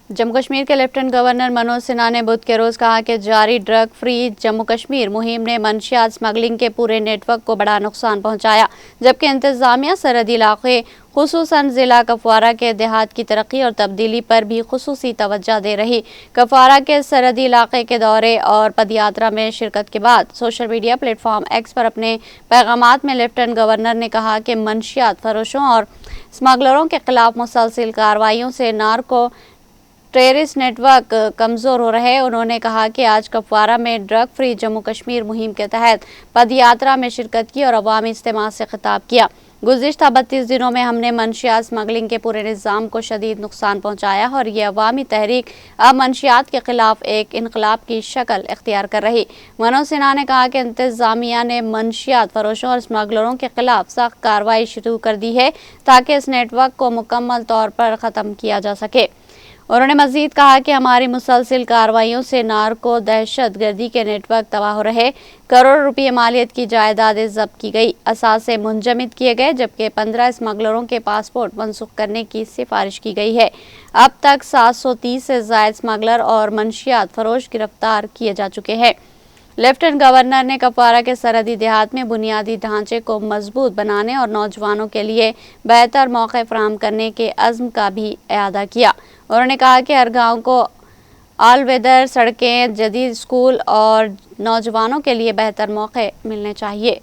जम्मू कश्मीर के lieutenant governor Manoj Sinha ने बुध के रोज कहा कि जारी ड्रग फ्री जम्मू कश्मीर मुहिम ने मंशियात स्मगलिंग के पूरे नेटवर्क को बड़ा नुकसान पहुंचाया, जबकि इंतजामिया सरहदी इलाके खुसूसन जिला कपवारा के देहात की तरक्की और तब्दीली पर भी खुसूसी तवज्जो दे रही। कपवारा के सरहदी इलाके के दौरे और पदयात्रा में शिरकत के बाद सोशल मीडिया प्लेटफॉर्म एक्स पर अपने पैगामात में लेफ्टिनेंट गवर्नर ने कहा कि मंशियात फरोशों और स्मगलरों के खिलाफ मुसलसल कार्रवाइयों से नार्को टेररिस्ट नेटवर्क कमज़ोर हो रहे। उन्होंने कहा कि आज कपवारा में ड्रग फ्री जम्मू कश्मीर मुहिम के तहत पदयात्रा में शिरकत की और अवामी इज्तिमा से खिताब किया। गुज़िश्ता 32 दिनों में हमने मंशियात स्मगलिंग के पूरे निज़ाम को शदीद नुकसान पहुंचाया और ये अवामी तहरीक अब मंशियात के खिलाफ एक इनकलाब की शक्ल इख्तियार कर रही। मनोज सिन्हा ने कहा कि इंतजामिया ने मंशियात फरोशों और स्मगलरों के खिलाफ सख्त कार्रवाई शुरू कर दी है ताकि इस नेटवर्क को मुकम्मल तौर पर ख़त्म किया जा सके। उन्होंने मजीद कहा कि हमारी मुसलसल कार्रवाइयों से नार्को दहशत गर्दी के नेटवर्क तबाह हो रहे। करोड़ रुपये मालियत की जायदादें जब्त की गई, असासे मुंजमद किए गए, जबकि 15 स्मगलरों के पासपोर्ट मनसूख करने की सिफारिश की गई है। अब तक 730 से ज़ायद स्मगलर और मंशियात फरोश गिरफ्तार किए जा चुके हैं। लेफ्टिनेंट गवर्नर ने कपवारा के सरहदी देहात में बुनियादी ढांचे को मजबूत बनाने और नौजवानों के लिए बेहतर मौके फराहम करने के अज़्म का भी इआदा किया। उन्होंने कहा कि हर गांव को ऑल वेदर सड़कें, जदीद स्कूल और नौजवानों के लिए बेहतर मौके मिलने चाहिए।